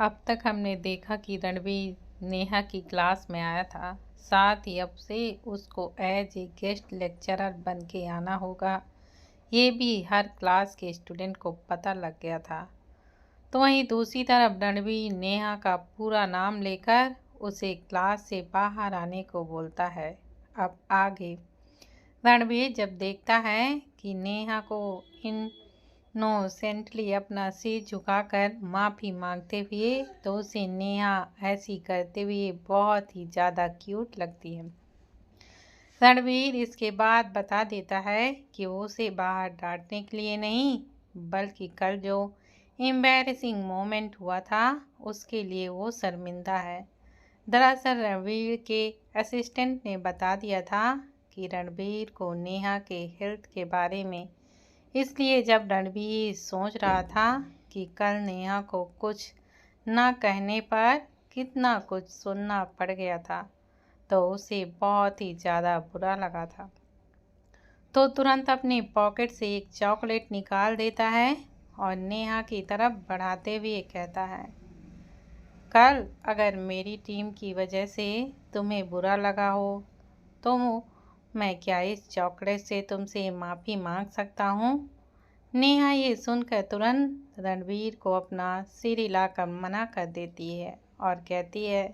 अब तक हमने देखा कि रणवीर नेहा की क्लास में आया था। साथ ही अब से उसको एज ए गेस्ट लेक्चरर बन के आना होगा। ये भी हर क्लास के स्टूडेंट को पता लग गया था। तो वहीं दूसरी तरफ रणवीर नेहा का पूरा नाम लेकर उसे क्लास से बाहर आने को बोलता है। अब आगे रणवीर जब देखता है कि नेहा को इनोसेंटली अपना सिर झुकाकर माफ़ी मांगते हुए, तो उसे नेहा ऐसी करते हुए बहुत ही ज़्यादा क्यूट लगती है। रणवीर इसके बाद बता देता है कि वो उसे बाहर डांटने के लिए नहीं, बल्कि कल जो एम्बैरेसिंग मोमेंट हुआ था उसके लिए वो शर्मिंदा है। दरअसल रणवीर के असिस्टेंट ने बता दिया था कि रणवीर को नेहा के हेल्थ के बारे में, इसलिए जब रणवीर सोच रहा था कि कल नेहा को कुछ ना कहने पर कितना कुछ सुनना पड़ गया था, तो उसे बहुत ही ज़्यादा बुरा लगा था। तो तुरंत अपने पॉकेट से एक चॉकलेट निकाल देता है और नेहा की तरफ बढ़ाते हुए कहता है, कल अगर मेरी टीम की वजह से तुम्हें बुरा लगा हो तो मैं क्या इस चॉकलेट से तुमसे माफ़ी मांग सकता हूँ। नेहा ये सुनकर तुरंत रणवीर को अपना सिर हिलाकर मना कर देती है और कहती है,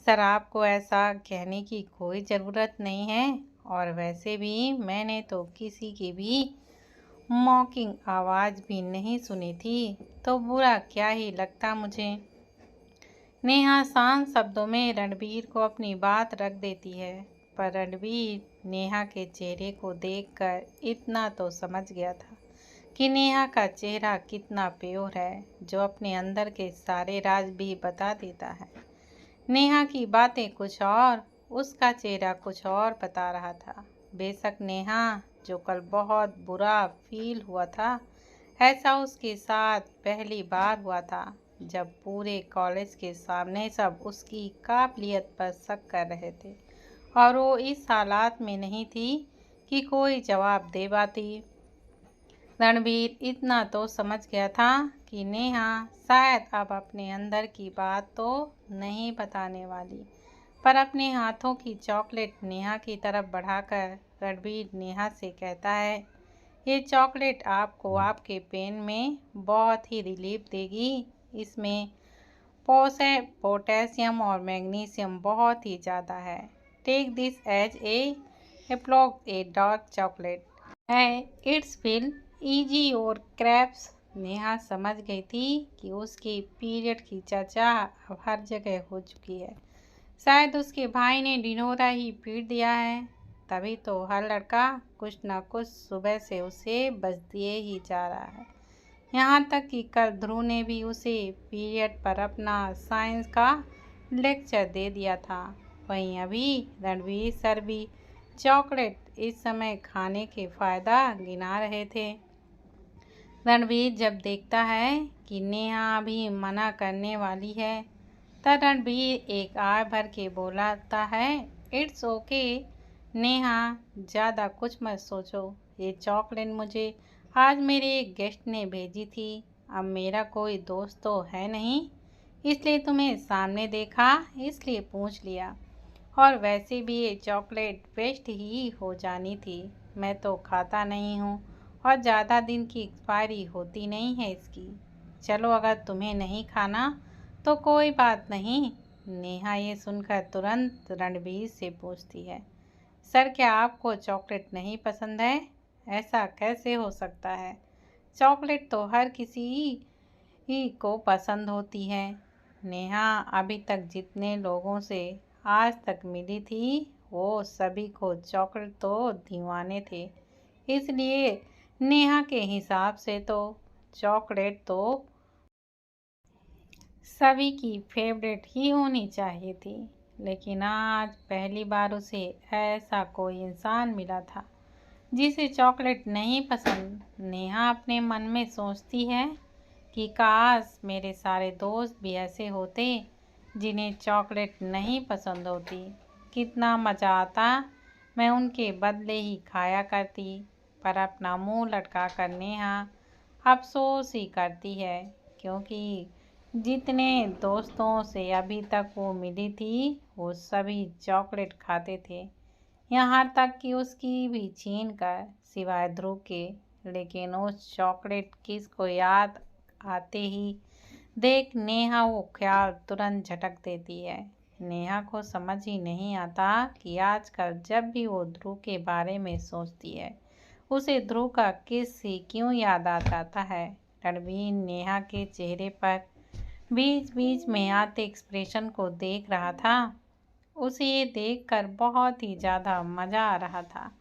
सर आपको ऐसा कहने की कोई ज़रूरत नहीं है, और वैसे भी मैंने तो किसी की भी मॉकिंग आवाज़ भी नहीं सुनी थी, तो बुरा क्या ही लगता मुझे। नेहा शांत शब्दों में रणवीर को अपनी बात रख देती है, पर रणवीर नेहा के चेहरे को देखकर इतना तो समझ गया था कि नेहा का चेहरा कितना प्योर है, जो अपने अंदर के सारे राज भी बता देता है। नेहा की बातें कुछ और, उसका चेहरा कुछ और बता रहा था। बेशक नेहा जो कल बहुत बुरा फील हुआ था, ऐसा उसके साथ पहली बार हुआ था, जब पूरे कॉलेज के सामने सब उसकी काबिलियत पर शक कर रहे थे और वो इस हालात में नहीं थी कि कोई जवाब दे पाती। रणवीर इतना तो समझ गया था कि नेहा शायद अब अपने अंदर की बात तो नहीं बताने वाली, पर अपने हाथों की चॉकलेट नेहा की तरफ बढ़ाकर रणवीर नेहा से कहता है, ये चॉकलेट आपको आपके पेन में बहुत ही रिलीफ देगी। इसमें पोटेशियम और मैग्नीशियम बहुत ही ज़्यादा है। Take this as a dark chocolate है, इट्स विल ईजी और क्रैप्स। नेहा समझ गई थी कि उसके पीरियड की चर्चा अब हर जगह हो चुकी है। शायद उसके भाई ने डिनोरा ही पीट दिया है, तभी तो हर लड़का कुछ ना कुछ सुबह से उसे बस दिए ही जा रहा है। यहाँ तक कि कल ध्रुव ने भी उसे पीरियड पर अपना साइंस का लेक्चर दे दिया था। वहीं अभी रणवीर सर भी चॉकलेट इस समय खाने के फ़ायदा गिना रहे थे। रणवीर जब देखता है कि नेहा अभी मना करने वाली है, तब रणवीर एक आय भर के बोलाता है, इट्स ओके नेहा, ज़्यादा कुछ मत सोचो। ये चॉकलेट मुझे आज मेरे एक गेस्ट ने भेजी थी। अब मेरा कोई दोस्त तो है नहीं, इसलिए तुम्हें सामने देखा इसलिए पूछ लिया, और वैसे भी ये चॉकलेट वेस्ट ही हो जानी थी। मैं तो खाता नहीं हूँ और ज़्यादा दिन की एक्सपायरी होती नहीं है इसकी। चलो अगर तुम्हें नहीं खाना तो कोई बात नहीं। नेहा ये सुनकर तुरंत रणवीर से पूछती है, सर क्या आपको चॉकलेट नहीं पसंद है? ऐसा कैसे हो सकता है? चॉकलेट तो हर किसी ही को पसंद होती है। नेहा अभी तक जितने लोगों से आज तक मिली थी, वो सभी को चॉकलेट तो दीवाने थे, इसलिए नेहा के हिसाब से तो चॉकलेट तो सभी की फेवरेट ही होनी चाहिए थी। लेकिन आज पहली बार उसे ऐसा कोई इंसान मिला था जिसे चॉकलेट नहीं पसंद। नेहा अपने मन में सोचती है कि काश मेरे सारे दोस्त भी ऐसे होते जिन्हें चॉकलेट नहीं पसंद होती। कितना मज़ा आता, मैं उनके बदले ही खाया करती। पर अपना मुंह लटका कर नेहा अफसोस ही करती है, क्योंकि जितने दोस्तों से अभी तक वो मिली थी वो सभी चॉकलेट खाते थे, यहाँ तक कि उसकी भी छीन कर, सिवाय ध्रुव के। लेकिन उस चॉकलेट किस को याद आते ही देख नेहा वो ख्याल तुरंत झटक देती है। नेहा को समझ ही नहीं आता कि आजकल जब भी वो ध्रुव के बारे में सोचती है उसे ध्रुव का किस से क्यों याद आ जाता है। रणवीर नेहा के चेहरे पर बीच बीच में आते एक्सप्रेशन को देख रहा था। उसे ये देखकर बहुत ही ज़्यादा मज़ा आ रहा था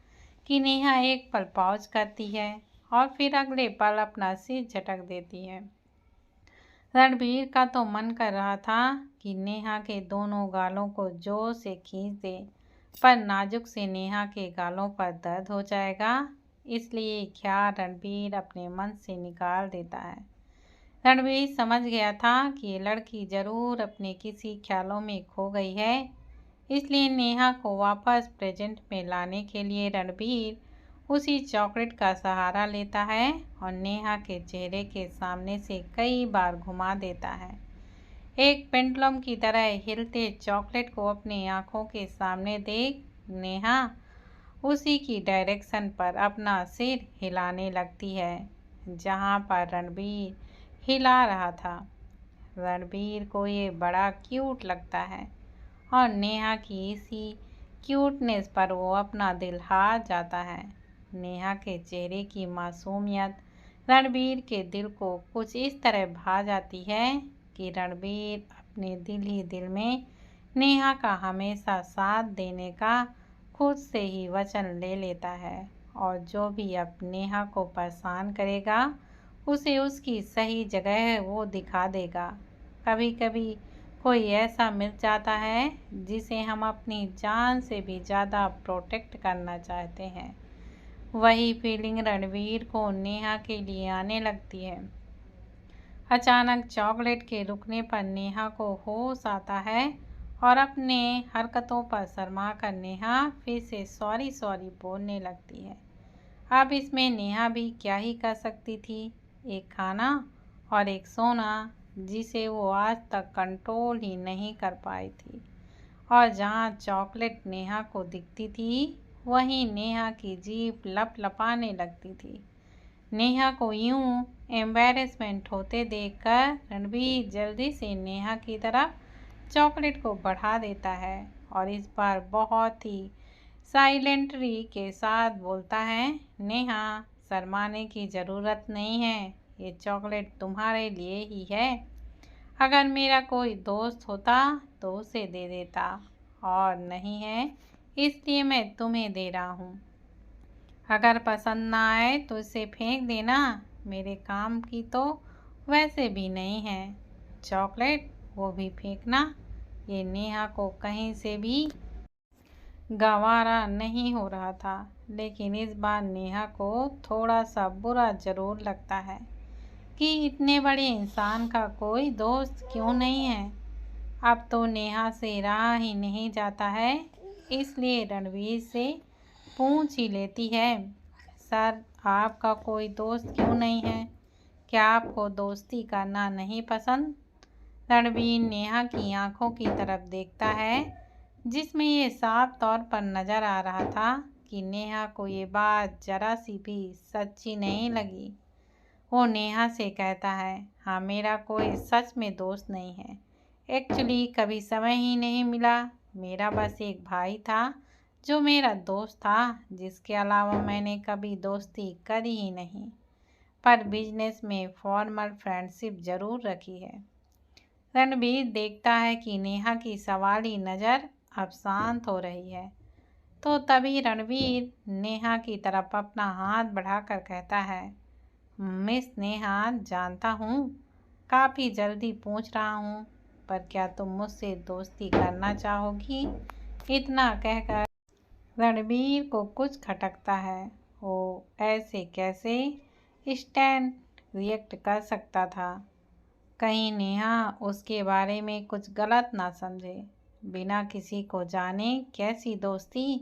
कि नेहा एक पल पॉज करती है और फिर अगले पल अपना सिर झटक देती है। रणबीर का तो मन कर रहा था कि नेहा के दोनों गालों को जोर से खींच दे, पर नाजुक से नेहा के गालों पर दर्द हो जाएगा, इसलिए ख्याल रणबीर अपने मन से निकाल देता है। रणबीर समझ गया था कि ये लड़की जरूर अपने किसी ख्यालों में खो गई है, इसलिए नेहा को वापस प्रेजेंट में लाने के लिए रणबीर उसी चॉकलेट का सहारा लेता है और नेहा के चेहरे के सामने से कई बार घुमा देता है। एक पेंडुलम की तरह हिलते चॉकलेट को अपनी आंखों के सामने देख नेहा उसी की डायरेक्शन पर अपना सिर हिलाने लगती है जहां पर रणबीर हिला रहा था। रणबीर को ये बड़ा क्यूट लगता है और नेहा की इसी क्यूटनेस पर वो अपना दिल हार जाता है। नेहा के चेहरे की मासूमियत रणबीर के दिल को कुछ इस तरह भा जाती है कि रणबीर अपने दिल ही दिल में नेहा का हमेशा साथ देने का खुद से ही वचन ले लेता है और जो भी अब नेहा को परेशान करेगा उसे उसकी सही जगह वो दिखा देगा। कभी कभी कोई ऐसा मिल जाता है जिसे हम अपनी जान से भी ज़्यादा प्रोटेक्ट करना चाहते हैं। वही फीलिंग रणवीर को नेहा के लिए आने लगती है। अचानक चॉकलेट के रुकने पर नेहा को होश आता है और अपने हरकतों पर शर्मा कर नेहा फिर से सॉरी सॉरी बोलने लगती है। अब इसमें नेहा भी क्या ही कर सकती थी, एक खाना और एक सोना जिसे वो आज तक कंट्रोल ही नहीं कर पाई थी। और जहाँ चॉकलेट नेहा को दिखती थी वहीं नेहा की जीभ लपलपाने लगती थी। नेहा को यूं एम्बैरेसमेंट होते देखकर रणबीर जल्दी से नेहा की तरफ चॉकलेट को बढ़ा देता है और इस बार बहुत ही साइलेंटरी के साथ बोलता है, नेहा शर्माने की ज़रूरत नहीं है, ये चॉकलेट तुम्हारे लिए ही है। अगर मेरा कोई दोस्त होता तो उसे दे देता, और नहीं है इसलिए मैं तुम्हें दे रहा हूँ। अगर पसंद ना आए तो इसे फेंक देना, मेरे काम की तो वैसे भी नहीं है। चॉकलेट वो भी फेंकना। ये नेहा को कहीं से भी गंवारा नहीं हो रहा था, लेकिन इस बार नेहा को थोड़ा सा बुरा जरूर लगता है कि इतने बड़े इंसान का कोई दोस्त क्यों नहीं है। अब तो नेहा से रहा ही नहीं जाता है, इसलिए रणवीर से पूछ ही लेती है, सर आपका कोई दोस्त क्यों नहीं है? क्या आपको दोस्ती करना नहीं पसंद? रणवीर नेहा की आंखों की तरफ देखता है जिसमें ये साफ तौर पर नजर आ रहा था कि नेहा को ये बात जरा सी भी सच्ची नहीं लगी। वो नेहा से कहता है, हाँ मेरा कोई सच में दोस्त नहीं है, एक्चुअली कभी समय ही नहीं मिला। मेरा बस एक भाई था जो मेरा दोस्त था, जिसके अलावा मैंने कभी दोस्ती करी ही नहीं, पर बिजनेस में फॉर्मल फ्रेंडशिप ज़रूर रखी है। रणबीर देखता है कि नेहा की सवाली नज़र अब शांत हो रही है, तो तभी रणबीर नेहा की तरफ अपना हाथ बढ़ाकर कहता है, मिस नेहा जानता हूँ काफ़ी जल्दी पूछ रहा हूँ, पर क्या तुम मुझसे दोस्ती करना चाहोगी? इतना कहकर रणबीर को कुछ खटकता है। वो ऐसे कैसे स्टैंड रिएक्ट कर सकता था, कहीं नेहा उसके बारे में कुछ गलत ना समझे। बिना किसी को जाने कैसी दोस्ती,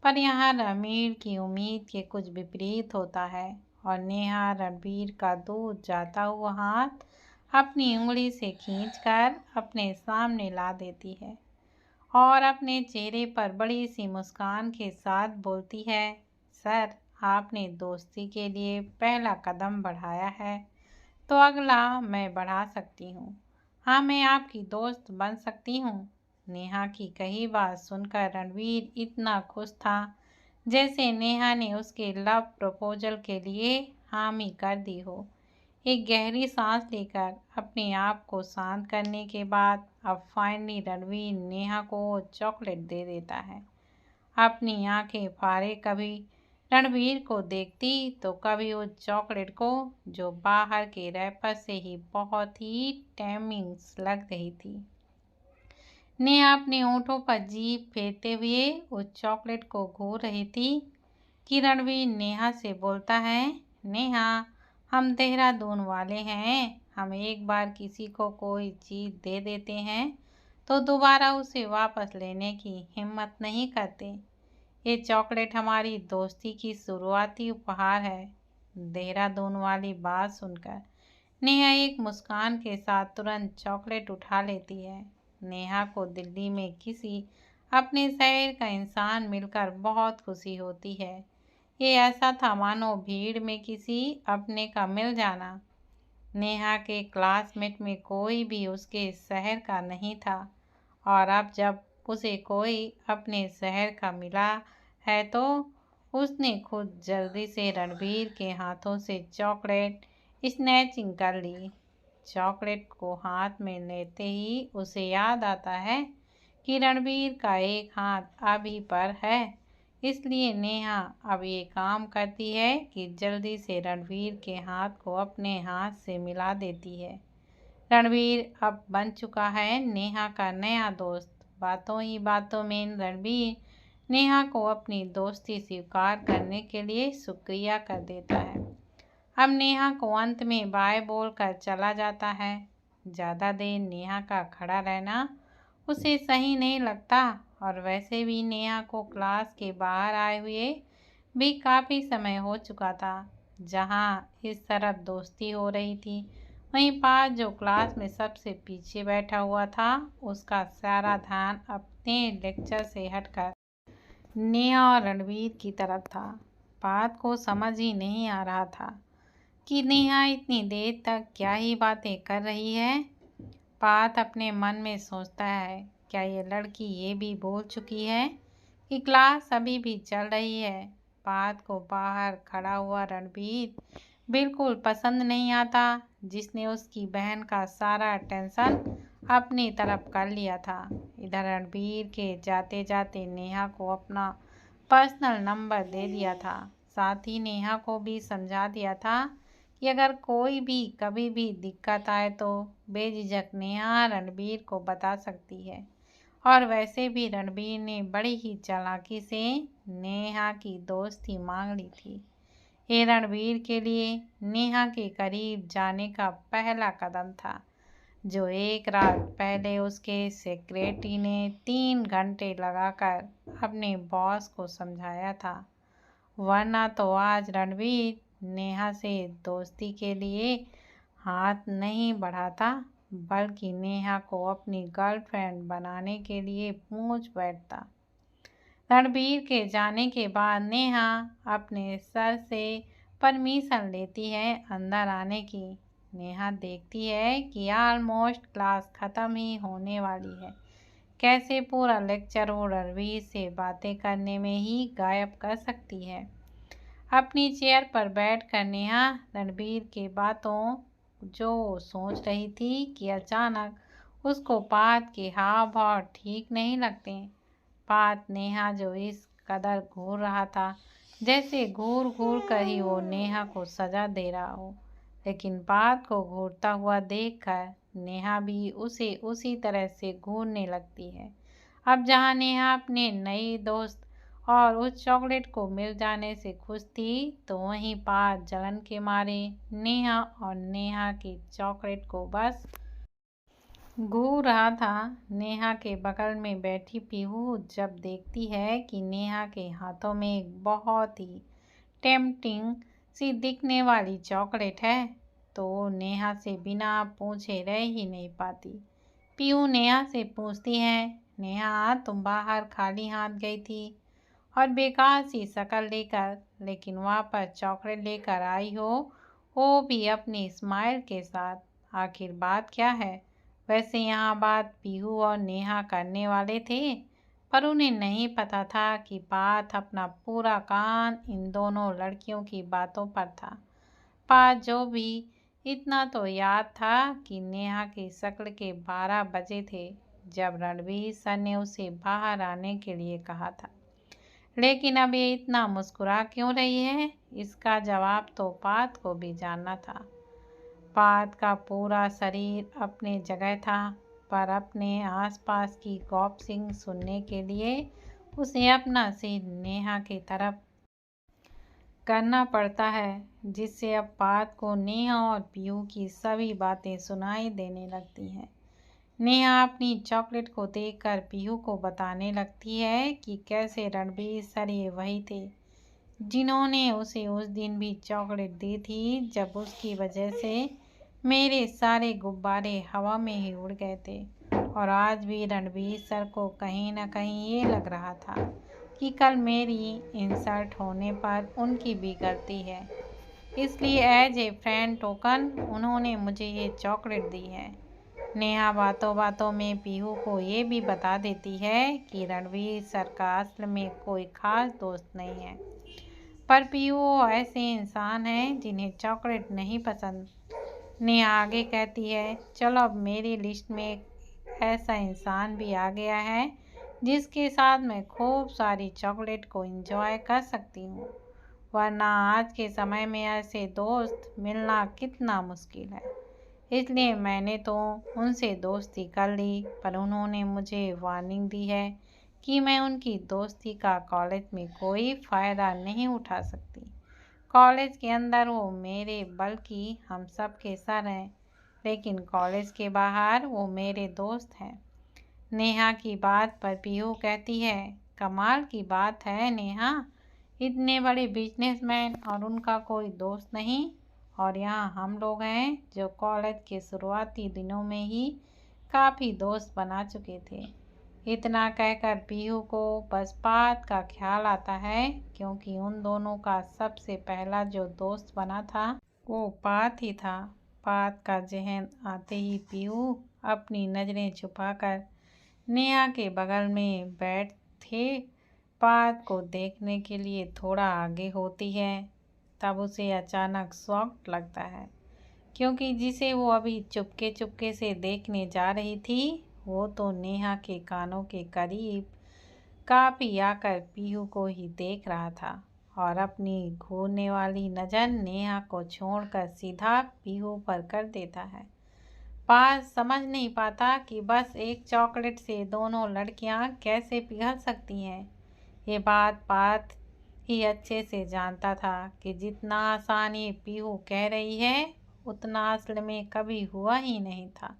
पर यहाँ रणबीर की उम्मीद के कुछ विपरीत होता है और नेहा रणबीर का दूर जाता हुआ हाथ अपनी उंगली से खींचकर अपने सामने ला देती है और अपने चेहरे पर बड़ी सी मुस्कान के साथ बोलती है, सर, आपने दोस्ती के लिए पहला कदम बढ़ाया है, तो अगला मैं बढ़ा सकती हूँ। हाँ, मैं आपकी दोस्त बन सकती हूँ। नेहा की कही बात सुनकर रणवीर इतना खुश था जैसे नेहा ने उसके लव प्रपोजल के लिए हामी कर दी हो। एक गहरी सांस लेकर अपने आप को शांत करने के बाद अब फाइनली रणवीर नेहा को चॉकलेट दे देता है। अपनी आंखें फाड़े कभी रणवीर को देखती तो कभी उस चॉकलेट को, जो बाहर के रैपर से ही बहुत ही टेमिंग्स लग रही थी। नेहा अपने होठों पर जीभ फेरते हुए उस चॉकलेट को घूर रही थी कि रणवीर नेहा से बोलता है, नेहा, हम देहरादून वाले हैं। हम एक बार किसी को कोई चीज़ दे देते हैं तो दोबारा उसे वापस लेने की हिम्मत नहीं करते। ये चॉकलेट हमारी दोस्ती की शुरुआती उपहार है। देहरादून वाली बात सुनकर नेहा एक मुस्कान के साथ तुरंत चॉकलेट उठा लेती है। नेहा को दिल्ली में किसी अपने शहर का इंसान मिलकर बहुत खुशी होती है। ये ऐसा था मानो भीड़ में किसी अपने का मिल जाना। नेहा के क्लासमेट में कोई भी उसके शहर का नहीं था और अब जब उसे कोई अपने शहर का मिला है तो उसने खुद जल्दी से रणवीर के हाथों से चॉकलेट स्नैचिंग कर ली। चॉकलेट को हाथ में लेते ही उसे याद आता है कि रणवीर का एक हाथ अभी पर है, इसलिए नेहा अब ये काम करती है कि जल्दी से रणवीर के हाथ को अपने हाथ से मिला देती है। रणवीर अब बन चुका है नेहा का नया दोस्त। बातों ही बातों में रणवीर नेहा को अपनी दोस्ती स्वीकार करने के लिए शुक्रिया कर देता है। अब नेहा को अंत में बाय बोलकर चला जाता है। ज़्यादा देर नेहा का खड़ा रहना उसे सही नहीं लगता और वैसे भी नेहा को क्लास के बाहर आए हुए भी काफ़ी समय हो चुका था। जहाँ इस तरफ दोस्ती हो रही थी, वहीं पास जो क्लास में सबसे पीछे बैठा हुआ था, उसका सारा ध्यान अपने लेक्चर से हटकर नेहा और रणवीर की तरफ था। बात को समझ ही नहीं आ रहा था कि नेहा इतनी देर तक क्या ही बातें कर रही है। पार्थ अपने मन में सोचता है, क्या ये लड़की ये भी बोल चुकी है कि क्लास अभी भी चल रही है। पार्थ को बाहर खड़ा हुआ रणवीर बिल्कुल पसंद नहीं आता, जिसने उसकी बहन का सारा टेंशन अपनी तरफ कर लिया था। इधर रणवीर के जाते जाते नेहा को अपना पर्सनल नंबर दे दिया था। साथ ही नेहा को भी समझा दिया था कि अगर कोई भी कभी भी दिक्कत आए तो बेझिझक नेहा रणवीर को बता सकती है। और वैसे भी रणवीर ने बड़ी ही चालाकी से नेहा की दोस्ती मांग ली थी। ये रणवीर के लिए नेहा के करीब जाने का पहला कदम था, जो एक रात पहले उसके सेक्रेटरी ने 3 घंटे लगाकर अपने बॉस को समझाया था। वरना तो आज रणवीर नेहा से दोस्ती के लिए हाथ नहीं बढ़ाता, बल्कि नेहा को अपनी गर्लफ्रेंड बनाने के लिए पूछ बैठता। रणवीर के जाने के बाद नेहा अपने सर से परमिशन लेती है अंदर आने की। नेहा देखती है कि ऑलमोस्ट क्लास ख़त्म ही होने वाली है। कैसे पूरा लेक्चर वो रणवीर से बातें करने में ही गायब कर सकती है। अपनी चेयर पर बैठकर नेहा रणवीर के बातों जो सोच रही थी कि अचानक उसको पार्थ के हाव भाव ठीक नहीं लगते। पार्थ नेहा जो इस कदर घूर रहा था, जैसे घूर घूर कर ही वो नेहा को सजा दे रहा हो। लेकिन पार्थ को घूरता हुआ देखकर नेहा भी उसे उसी तरह से घूरने लगती है। अब जहाँ नेहा अपने नई दोस्त और उस चॉकलेट को मिल जाने से खुश थी, तो वहीं पार्थ जलन के मारे नेहा और नेहा की चॉकलेट को बस घूर रहा था। नेहा के बगल में बैठी पीहू जब देखती है कि नेहा के हाथों में एक बहुत ही टेम्पटिंग सी दिखने वाली चॉकलेट है, तो नेहा से बिना पूछे रह ही नहीं पाती। पीहू नेहा से पूछती है, नेहा तुम बाहर खाली हाथ गई थी और बेकार सी शक्ल लेकर, लेकिन वापस चॉकलेट लेकर आई हो, वो भी अपनी स्माइल के साथ। आखिर बात क्या है? वैसे यहाँ बात पीहू और नेहा करने वाले थे, पर उन्हें नहीं पता था कि पार्थ अपना पूरा कान इन दोनों लड़कियों की बातों पर था। पार्थ जो भी, इतना तो याद था कि नेहा की शक्ल के 12 बजे थे जब रणवीर सर ने उसे बाहर आने के लिए कहा था। लेकिन अब ये इतना मुस्कुरा क्यों रही है, इसका जवाब तो पार्थ को भी जानना था। पार्थ का पूरा शरीर अपने जगह था, पर अपने आसपास की गॉसिपिंग सुनने के लिए उसे अपना सिर नेहा की तरफ करना पड़ता है, जिससे अब पार्थ को नेहा और पीहू की सभी बातें सुनाई देने लगती हैं। नेहा अपनी चॉकलेट को देखकर पीहू को बताने लगती है कि कैसे रणवीर सर ये वही थे जिन्होंने उसे उस दिन भी चॉकलेट दी थी जब उसकी वजह से मेरे सारे गुब्बारे हवा में ही उड़ गए थे। और आज भी रणवीर सर को कहीं ना कहीं ये लग रहा था कि कल मेरी इंसल्ट होने पर उनकी भी गलती है, इसलिए एज ए फ्रेंड टोकन उन्होंने मुझे ये चॉकलेट दी है। नेहा बातों बातों में पीहू को ये भी बता देती है कि रणवीर सर का असल में कोई खास दोस्त नहीं है, पर पीहू ऐसे इंसान हैं जिन्हें चॉकलेट नहीं पसंद। नेहा आगे कहती है, चलो अब मेरी लिस्ट में एक ऐसा इंसान भी आ गया है जिसके साथ मैं खूब सारी चॉकलेट को एंजॉय कर सकती हूँ, वरना आज के समय में ऐसे दोस्त मिलना कितना मुश्किल है। इसलिए मैंने तो उनसे दोस्ती कर ली, पर उन्होंने मुझे वार्निंग दी है कि मैं उनकी दोस्ती का कॉलेज में कोई फ़ायदा नहीं उठा सकती। कॉलेज के अंदर वो मेरे बल्कि हम सब के सर हैं, लेकिन कॉलेज के बाहर वो मेरे दोस्त हैं। नेहा की बात पर पीहू कहती है, कमाल की बात है नेहा, इतने बड़े बिजनेसमैन और उनका कोई दोस्त नहीं, और यहाँ हम लोग हैं जो कॉलेज के शुरुआती दिनों में ही काफ़ी दोस्त बना चुके थे। इतना कहकर पीहू को बस पार्थ का ख्याल आता है, क्योंकि उन दोनों का सबसे पहला जो दोस्त बना था वो पार्थ ही था। पार्थ का जहन आते ही पीहू अपनी नज़रें छुपाकर नेहा के बगल में बैठे पार्थ को देखने के लिए थोड़ा आगे होती है। तब उसे अचानक शॉक लगता है, क्योंकि जिसे वो अभी चुपके चुपके से देखने जा रही थी वो तो नेहा के कानों के करीब काफ़ी आकर पीहू को ही देख रहा था, और अपनी घूरने वाली नज़र नेहा को छोड़कर सीधा पीहू पर कर देता है। पार्थ समझ नहीं पाता कि बस एक चॉकलेट से दोनों लड़कियां कैसे पिघल सकती हैं। ये बात पार्थ ही अच्छे से जानता था कि जितना आसान ये पीहू कह रही है उतना असल में कभी हुआ ही नहीं था।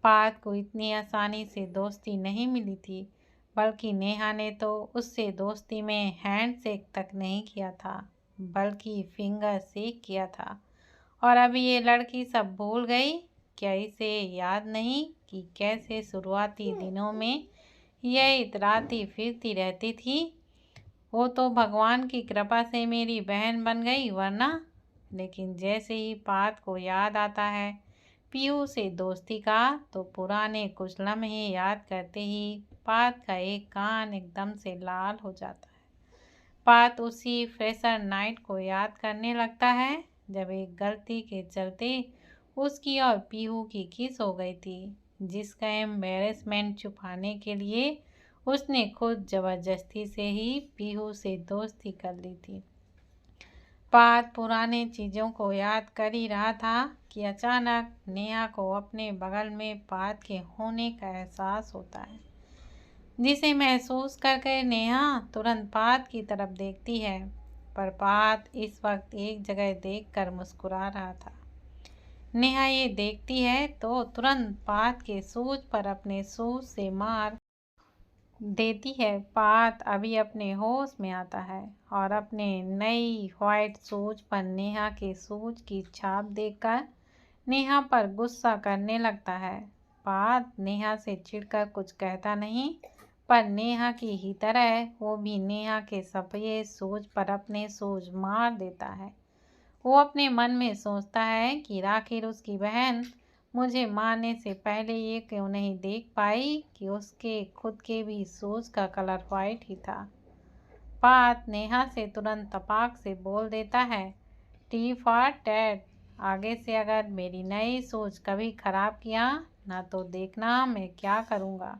पार्थ को इतनी आसानी से दोस्ती नहीं मिली थी, बल्कि नेहा ने तो उससे दोस्ती में हैंडशेक तक नहीं किया था, बल्कि फिंगर शेक किया था। और अभी ये लड़की सब भूल गई? क्या इसे याद नहीं कि कैसे शुरुआती दिनों में यह इतराती फिरती रहती थी? वो तो भगवान की कृपा से मेरी बहन बन गई, वरना। लेकिन जैसे ही पार्थ को याद आता है पीहू से दोस्ती का, तो पुराने कुछ लम्हे याद करते ही पार्थ का एक कान एकदम से लाल हो जाता है। पार्थ उसी फ्रेशर नाइट को याद करने लगता है जब एक गलती के चलते उसकी और पीहू की किस हो गई थी, जिसका एम्बेरसमेंट छुपाने के लिए उसने खुद जबरदस्ती से ही पीहू से दोस्ती कर ली थी। पार्थ पुराने चीज़ों को याद कर ही रहा था कि अचानक नेहा को अपने बगल में पार्थ के होने का एहसास होता है, जिसे महसूस करके नेहा तुरंत पार्थ की तरफ देखती है। पर पार्थ इस वक्त एक जगह देखकर मुस्कुरा रहा था। नेहा ये देखती है तो तुरंत पार्थ के शूज पर अपने शूज से मार देती है। पार्थ अभी अपने होश में आता है और अपने नई व्हाइट शूज पर नेहा के शूज की छाप देखकर नेहा पर गुस्सा करने लगता है। पार्थ नेहा से चिढ़कर कुछ कहता नहीं, पर नेहा की ही तरह वो भी नेहा के सफेद शूज पर अपने शूज मार देता है। वो अपने मन में सोचता है कि आखिर उसकी बहन मुझे मारने से पहले ये क्यों नहीं देख पाई कि उसके खुद के भी शूज का कलर वाइट ही था। पार्थ नेहा से तुरंत तपाक से बोल देता है, टी फॉर टैट, आगे से अगर मेरी नई शूज कभी खराब किया ना तो देखना मैं क्या करूँगा।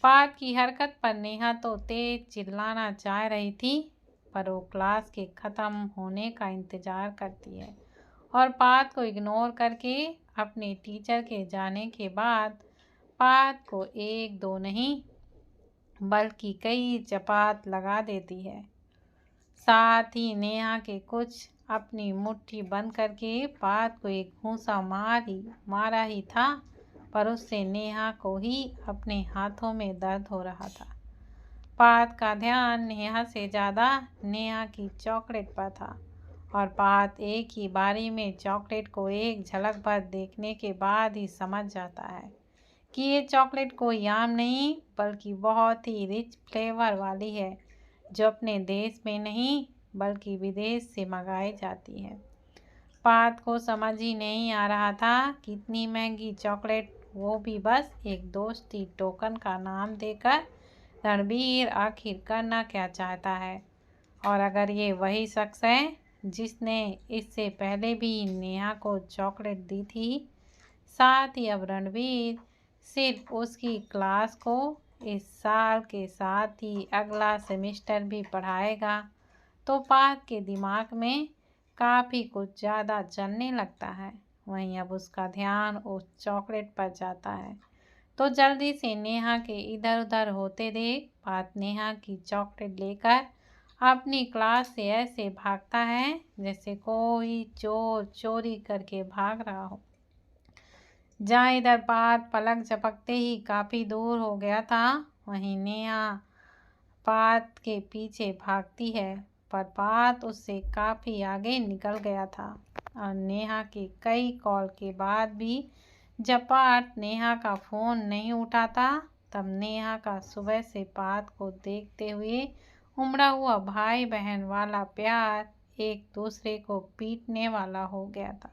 पार्थ की हरकत पर नेहा तो तेज चिल्लाना चाह रही थी, पर वो क्लास के ख़त्म होने का इंतज़ार करती है और पार्थ को इग्नोर करके अपने टीचर के जाने के बाद पार्थ को एक दो नहीं बल्कि कई चपात लगा देती है। साथ ही नेहा के कुछ अपनी मुट्ठी बंद करके पार्थ को एक घूंसा मारा ही था, पर उससे नेहा को ही अपने हाथों में दर्द हो रहा था। पार्थ का ध्यान नेहा से ज़्यादा नेहा की चॉकलेट पर था और पार्थ एक ही बारी में चॉकलेट को एक झलक भर देखने के बाद ही समझ जाता है कि ये चॉकलेट कोई आम नहीं बल्कि बहुत ही रिच फ्लेवर वाली है, जो अपने देश में नहीं बल्कि विदेश से मंगाई जाती है। पार्थ को समझ ही नहीं आ रहा था कि इतनी महंगी चॉकलेट, वो भी बस एक दोस्ती टोकन का नाम देकर, रणबीर आखिर करना क्या चाहता है। और अगर ये वही शख्स है जिसने इससे पहले भी नेहा को चॉकलेट दी थी, साथ ही अब रणबीर सिर्फ उसकी क्लास को इस साल के साथ ही अगला सेमेस्टर भी पढ़ाएगा, तो पार्थ के दिमाग में काफ़ी कुछ ज़्यादा चलने लगता है। वहीं अब उसका ध्यान उस चॉकलेट पर जाता है, तो जल्दी से नेहा के इधर उधर होते देख पार्थ नेहा की चॉकलेट लेकर अपनी क्लास से ऐसे भागता है जैसे कोई चोर चोरी करके भाग रहा हो। जहाँ इधर पार्थ पलक झपकते ही काफ़ी दूर हो गया था, वहीं नेहा पार्थ के पीछे भागती है, पर पार्थ उससे काफ़ी आगे निकल गया था और नेहा के कई कॉल के बाद भी जब पार्थ नेहा का फ़ोन नहीं उठाता, तब नेहा का सुबह से पार्थ को देखते हुए उमड़ा हुआ भाई बहन वाला प्यार एक दूसरे को पीटने वाला हो गया था।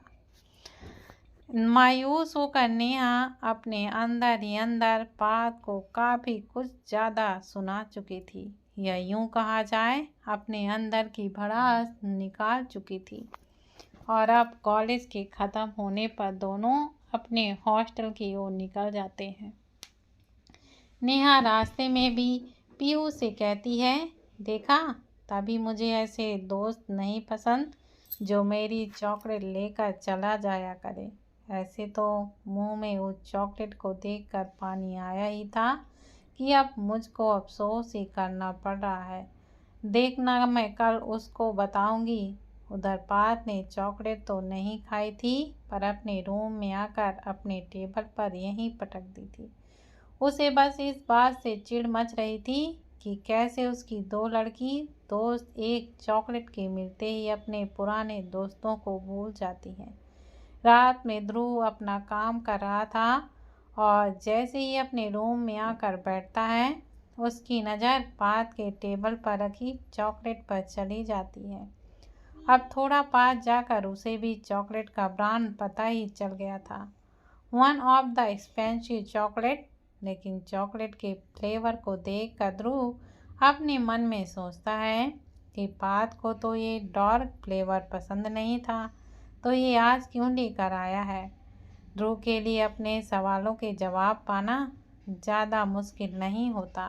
मायूस होकर नेहा अपने अंदर ही अंदर पार्थ को काफ़ी कुछ ज़्यादा सुना चुकी थी, या यूं कहा जाए अपने अंदर की भड़ास निकाल चुकी थी। और अब कॉलेज के ख़त्म होने पर दोनों अपने हॉस्टल की ओर निकल जाते हैं। नेहा रास्ते में भी पीयू से कहती है, देखा, तभी मुझे ऐसे दोस्त नहीं पसंद जो मेरी चॉकलेट लेकर चला जाया करे। ऐसे तो मुंह में उस चॉकलेट को देखकर पानी आया ही था कि अब मुझको अफसोस ही करना पड़ रहा है। देखना, मैं कल उसको बताऊंगी। उधर पार्थ ने चॉकलेट तो नहीं खाई थी, पर अपने रूम में आकर अपने टेबल पर यहीं पटक दी थी। उसे बस इस बात से चिढ़ मच रही थी कि कैसे उसकी दो लड़की दोस्त एक चॉकलेट के मिलते ही अपने पुराने दोस्तों को भूल जाती हैं। रात में ध्रुव अपना काम कर रहा था और जैसे ही अपने रूम में आकर बैठता है, उसकी नज़र पार्थ के टेबल पर रखी चॉकलेट पर चली जाती है। अब थोड़ा पास जाकर उसे भी चॉकलेट का ब्रांड पता ही चल गया था, one of the expensive chocolate. लेकिन चॉकलेट के फ्लेवर को देखकर ध्रुव अपने मन में सोचता है कि पार्थ को तो ये डार्क फ्लेवर पसंद नहीं था, तो ये आज क्यों लेकर आया है। ध्रुव के लिए अपने सवालों के जवाब पाना ज़्यादा मुश्किल नहीं होता,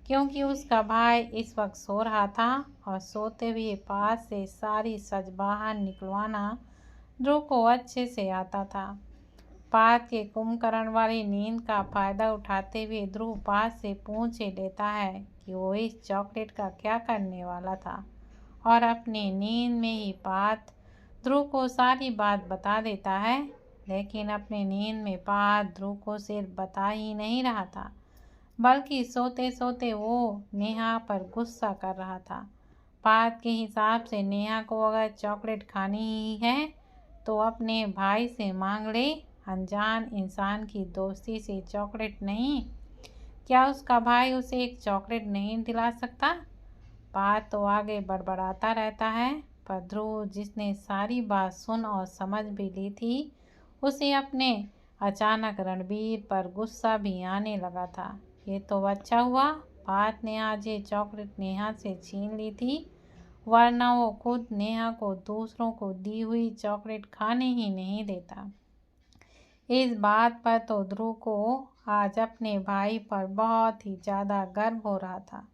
क्योंकि उसका भाई इस वक्त सो रहा था और सोते हुए पास से सारी सच बाहर निकलवाना ध्रुव को अच्छे से आता था। पार्थ के कुंभकर्ण वाली नींद का फायदा उठाते हुए ध्रुव पार्थ से पूछ लेता है कि वो इस चॉकलेट का क्या करने वाला था, और अपनी नींद में ही पार्थ ध्रुव को सारी बात बता देता है। लेकिन अपनी नींद में पार्थ ध्रुव को सिर्फ बता ही नहीं रहा था, बल्कि सोते सोते वो नेहा पर गुस्सा कर रहा था। पार्थ के हिसाब से नेहा को अगर चॉकलेट खानी ही है तो अपने भाई से मांग ले, अनजान इंसान की दोस्ती से चॉकलेट नहीं। क्या उसका भाई उसे एक चॉकलेट नहीं दिला सकता? पार्थ तो आगे बड़बड़ाता रहता है, पर ध्रुव जिसने सारी बात सुन और समझ भी ली थी, उसे अपने अचानक रणबीर पर गुस्सा भी आने लगा था। ये तो अच्छा हुआ पार्थ ने आज ये चॉकलेट नेहा से छीन ली थी, वरना वो खुद नेहा को दूसरों को दी हुई चॉकलेट खाने ही नहीं देता। इस बात पर तो ध्रुव को आज अपने भाई पर बहुत ही ज़्यादा गर्व हो रहा था।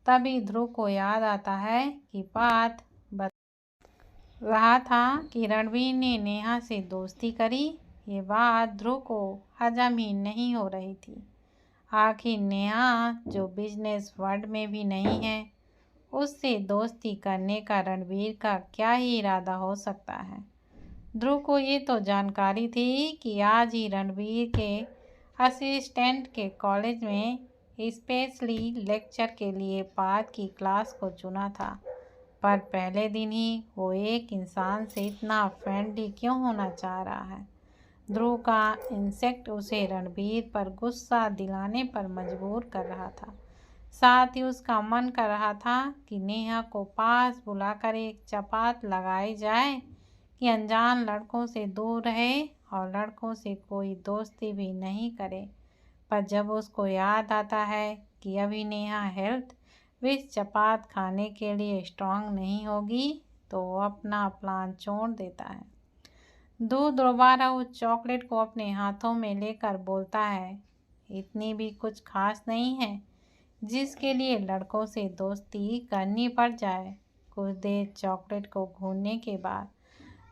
तभी ध्रुव को याद आता है कि पार्थ बता रहा था कि रणबीर ने नेहा से दोस्ती करी। ये बात ध्रुव को हजम ही नहीं हो रही थी। आखिर नेहा जो बिजनेस वर्ल्ड में भी नहीं है, उससे दोस्ती करने का रणबीर का क्या ही इरादा हो सकता है। ध्रुव को ये तो जानकारी थी कि आज ही रणबीर के असिस्टेंट के कॉलेज में स्पेशली लेक्चर के लिए पार्थ की क्लास को चुना था, पर पहले दिन ही वो एक इंसान से इतना फ्रेंडली क्यों होना चाह रहा है। ध्रुव का इंसेक्ट उसे रणबीर पर गुस्सा दिलाने पर मजबूर कर रहा था। साथ ही उसका मन कर रहा था कि नेहा को पास बुलाकर एक चपात लगाई जाए कि अनजान लड़कों से दूर रहे और लड़कों से कोई दोस्ती भी नहीं करे। पर जब उसको याद आता है कि अभी नेहा हेल्थ विथ चपात खाने के लिए स्ट्रांग नहीं होगी, तो वो अपना प्लान छोड़ देता है। दूध दोबारा उस चॉकलेट को अपने हाथों में लेकर बोलता है, इतनी भी कुछ खास नहीं है जिसके लिए लड़कों से दोस्ती करनी पड़ जाए। कुछ देर चॉकलेट को घूरने के बाद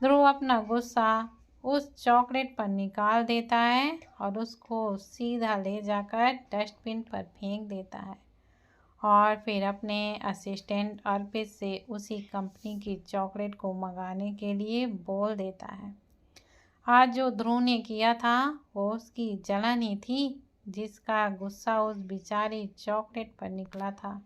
ध्रुव अपना गुस्सा उस चॉकलेट पर निकाल देता है और उसको सीधा ले जाकर डस्टबिन पर फेंक देता है और फिर अपने असिस्टेंट अर्पित से उसी कंपनी की चॉकलेट को मंगाने के लिए बोल देता है। आज जो ध्रुव ने किया था वो उसकी जलन ही थी, जिसका गुस्सा उस बेचारी चॉकलेट पर निकला था।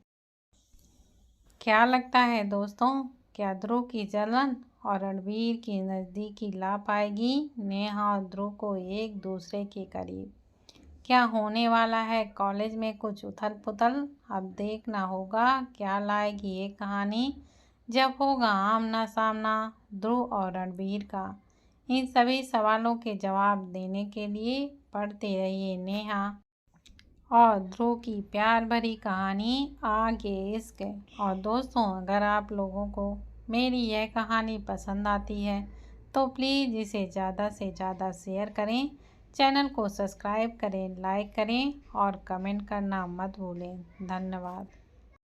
क्या लगता है दोस्तों, क्या ध्रुव की जलन और रणबीर की नज़दीकी ला पाएगी नेहा और ध्रुव को एक दूसरे के करीब? क्या होने वाला है कॉलेज में कुछ उथल पुथल? अब देखना होगा क्या लाएगी ये कहानी, जब होगा आमना सामना ध्रुव और रणबीर का। इन सभी सवालों के जवाब देने के लिए पढ़ते रहिए नेहा और ध्रुव की प्यार भरी कहानी आगे इश्क। और दोस्तों, अगर आप लोगों को मेरी यह कहानी पसंद आती है तो प्लीज़ इसे ज़्यादा से ज़्यादा शेयर करें, चैनल को सब्सक्राइब करें, लाइक करें और कमेंट करना मत भूलें। धन्यवाद।